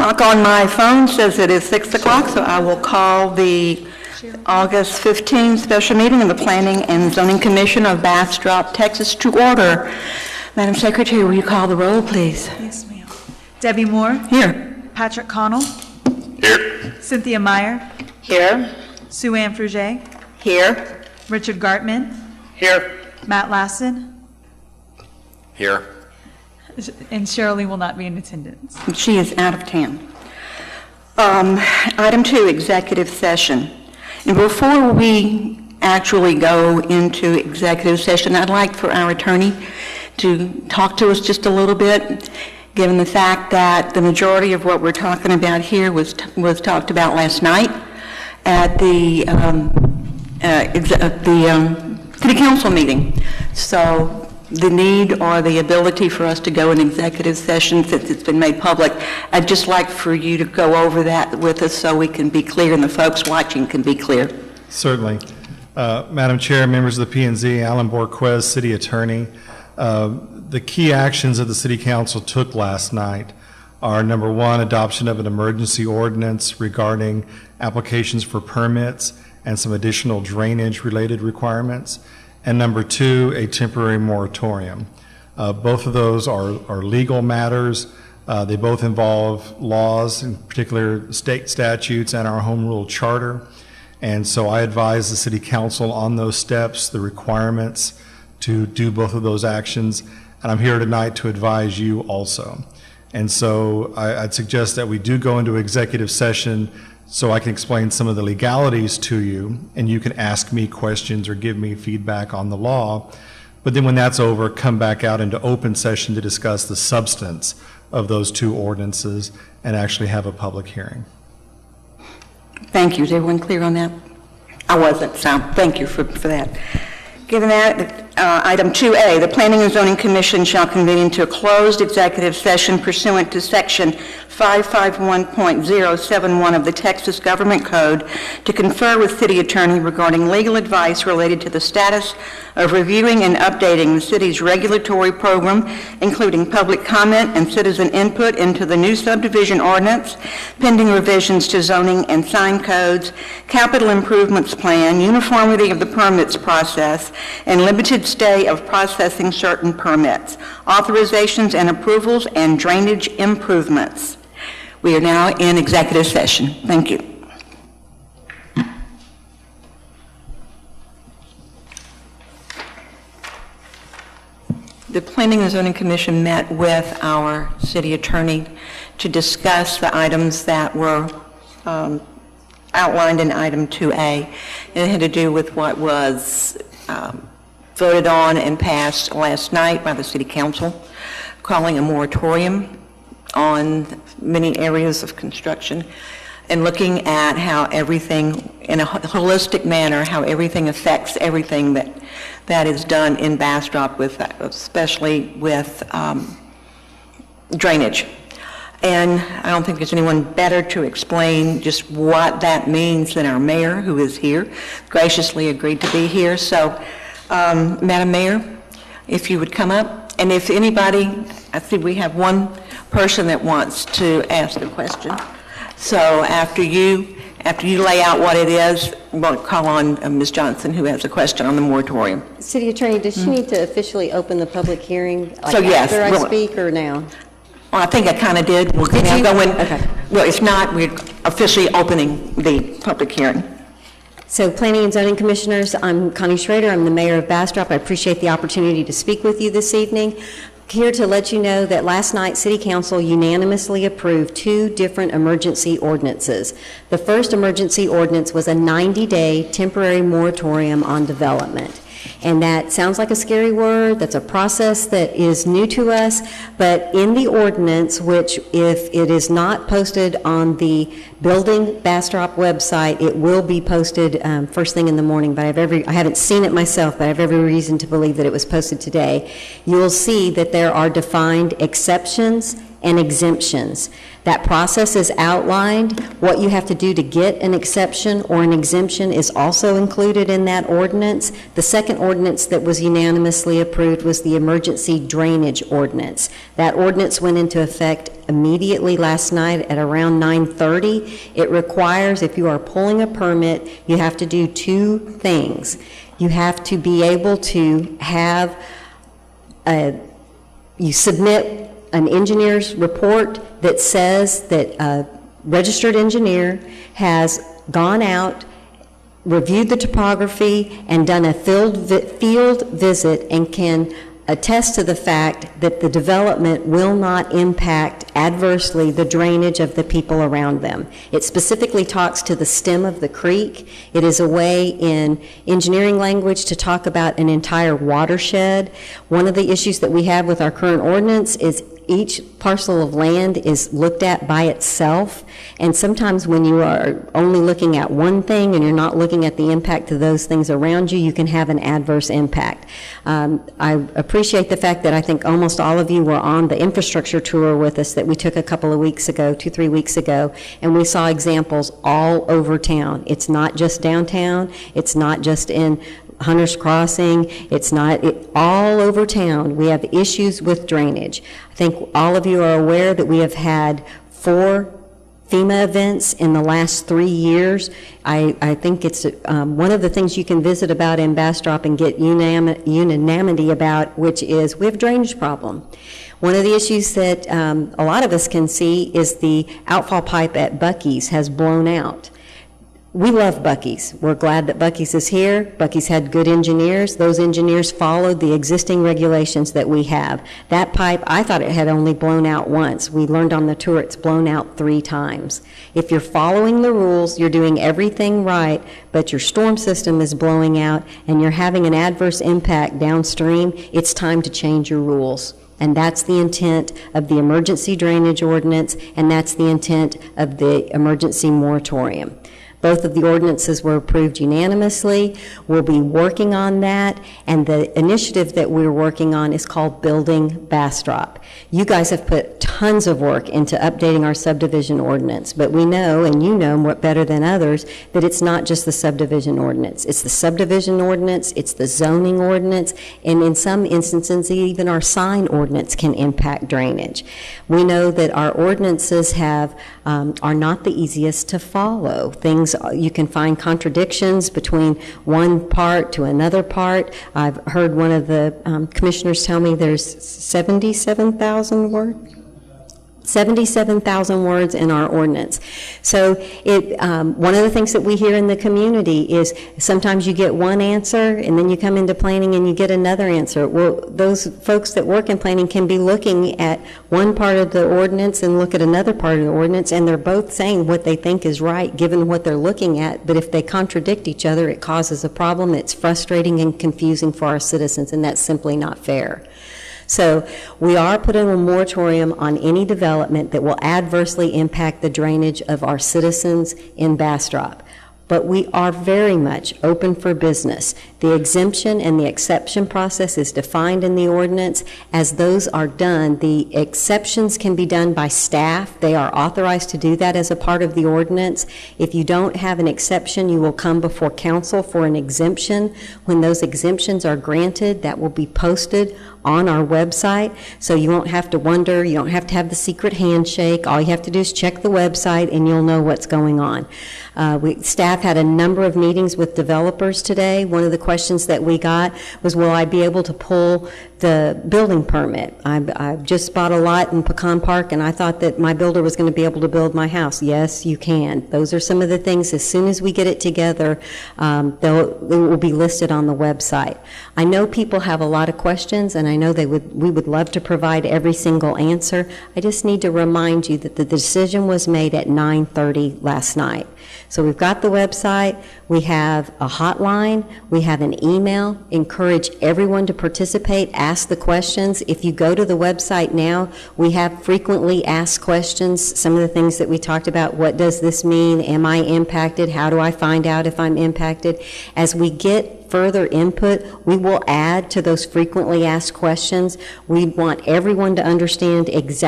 Clock on my phone says it is 6 o'clock, so I will call the August 15th special meeting of the Planning and Zoning Commission of Bastrop, Texas to order. Madam Secretary, will you call the roll, please? Yes, ma'am. Debbie Moore. Here. Patrick Connell. Here. Cynthia Meyer. Here. Sue Ann Fruget. Here. Richard Gartman. Here. Matt Lassen. Here. And Shirley will not be in attendance. She is out of town. Item 2, executive session. And before we actually go into executive session, I'd like for our attorney to talk to us just a little bit, given the fact that the majority of what we're talking about here was talked about last night at the city council meeting. So the need or the ability for us to go in executive session, since it's been made public, I'd just like for you to go over that with us so we can be clear and the folks watching can be clear. Certainly. Madam Chair, members of the P&Z, Alan Borquez, City Attorney. The key actions that the City Council took last night are, number one, adoption of an emergency ordinance regarding applications for permits and some additional drainage-related requirements, and number two, a temporary moratorium. Both of those are legal matters. They both involve laws, in particular state statutes and our home rule charter. And so I advise the City Council on those steps, the requirements to do both of those actions, and I'm here tonight to advise you also. And so I'd suggest that we do go into executive session so I can explain some of the legalities to you, and you can ask me questions or give me feedback on the law. But then when that's over, come back out into open session to discuss the substance of those two ordinances and actually have a public hearing. Thank you. Is everyone clear on that? I wasn't, so thank you for that. Given that, item 2A, the Planning and Zoning Commission shall convene into a closed executive session pursuant to Section 551.071 of the Texas Government Code to confer with City Attorney regarding legal advice related to the status of reviewing and updating the city's regulatory program, including public comment and citizen input into the new subdivision ordinance, pending revisions to zoning and sign codes, capital improvements plan, uniformity of the permits process, and limited stay of processing certain permits, authorizations and approvals, and drainage improvements. We are now in executive session. Thank you. The Planning and Zoning Commission met with our city attorney to discuss the items that were outlined in item 2A. It had to do with what was voted on and passed last night by the City Council, calling a moratorium on many areas of construction and looking at how everything, in a holistic manner, how everything affects everything that is done in Bastrop, especially with drainage. And I don't think there's anyone better to explain just what that means than our mayor, who is here, graciously agreed to be here. So, Madam Mayor, if you would come up, and if anybody, I see we have one person that wants to ask a question. So after you lay out what it is, we'll call on Ms. Johnson, who has a question on the moratorium. City Attorney, does she need to officially open the public hearing So yes, after I speak or now? Well, I think I kind of did. We're going to go in. Okay. Well, if not, we're officially opening the public hearing. So, Planning and Zoning Commissioners, I'm Connie Schrader. I'm the mayor of Bastrop. I appreciate the opportunity to speak with you this evening. Here to let you know that last night City Council unanimously approved 2 different emergency ordinances. The first emergency ordinance was a 90-day temporary moratorium on development. And that sounds like a scary word. That's a process that is new to us. But in the ordinance, which if it is not posted on the Building Bastrop website, it will be posted first thing in the morning. But I haven't seen it myself, but I have every reason to believe that it was posted today. You will see that there are defined exceptions and exemptions. That process is outlined. What you have to do to get an exception or an exemption is also included in that ordinance. The second ordinance that was unanimously approved was the emergency drainage ordinance. That ordinance went into effect immediately last night at around 9:30. It requires, if you are pulling a permit, you have to do two things. You have to be able to have you submit an engineer's report that says that a registered engineer has gone out, reviewed the topography, and done a field visit and can attest to the fact that the development will not impact adversely the drainage of the people around them. It specifically talks to the stem of the creek. It is a way in engineering language to talk about an entire watershed. One of the issues that we have with our current ordinance is each parcel of land is looked at by itself, and sometimes when you are only looking at one thing and you're not looking at the impact to those things around you, you can have an adverse impact. I appreciate the fact that I think almost all of you were on the infrastructure tour with us that we took a couple of weeks ago, 2-3 weeks ago, and we saw examples all over town. It's not just downtown, it's not just in Hunter's Crossing, all over town. We have issues with drainage. I think all of you are aware that we have had 4 FEMA events in the last 3 years. I think it's one of the things you can visit about in Bastrop and get unanimity about, which is we have a drainage problem. One of the issues that a lot of us can see is the outfall pipe at Buc-ee's has blown out. We love Buc-ee's. We're glad that Buc-ee's is here. Buc-ee's had good engineers. Those engineers followed the existing regulations that we have. That pipe, I thought it had only blown out once. We learned on the tour it's blown out 3 times. If you're following the rules, you're doing everything right, but your storm system is blowing out and you're having an adverse impact downstream, it's time to change your rules. And that's the intent of the emergency drainage ordinance, and that's the intent of the emergency moratorium. Both of the ordinances were approved unanimously. We'll be working on that, and the initiative that we're working on is called Building Bastrop. You guys have put tons of work into updating our subdivision ordinance, but we know, and you know what better than others, that it's not just the subdivision ordinance. It's the subdivision ordinance, it's the zoning ordinance, and in some instances, even our sign ordinance can impact drainage. We know that our ordinances are not the easiest to follow. You can find contradictions between one part to another part. I've heard one of the commissioners tell me there's 77,000 words. 77,000 words in our ordinance. So one of the things that we hear in the community is sometimes you get one answer and then you come into planning and you get another answer. Well, those folks that work in planning can be looking at one part of the ordinance and look at another part of the ordinance, and they're both saying what they think is right given what they're looking at, but if they contradict each other, it causes a problem. It's frustrating and confusing for our citizens, and that's simply not fair. So we are putting a moratorium on any development that will adversely impact the drainage of our citizens in Bastrop. But we are very much open for business. The exemption and the exception process is defined in the ordinance. As those are done, the exceptions can be done by staff. They are authorized to do that as a part of the ordinance. If you don't have an exception, you will come before council for an exemption. When those exemptions are granted, that will be posted on our website, so you won't have to wonder, you don't have to have the secret handshake. All you have to do is check the website and you'll know what's going on. Staff had a number of meetings with developers today. One of the questions that we got was, will I be able to pull the building permit? I've just bought a lot in Pecan Park and I thought that my builder was going to be able to build my house. Yes, you can. Those are some of the things, as soon as we get it together, it will be listed on the website. I know people have a lot of questions, and I know we would love to provide every single answer. I just need to remind you that the decision was made at 9:30 last night. So we've got the website, we have a hotline, we have an email. Encourage everyone to participate, ask the questions. If you go to the website now, we have frequently asked questions, some of the things that we talked about. What does this mean? Am I impacted? How do I find out if I'm impacted? As we get further input, we will add to those frequently asked questions. We want everyone to understand exactly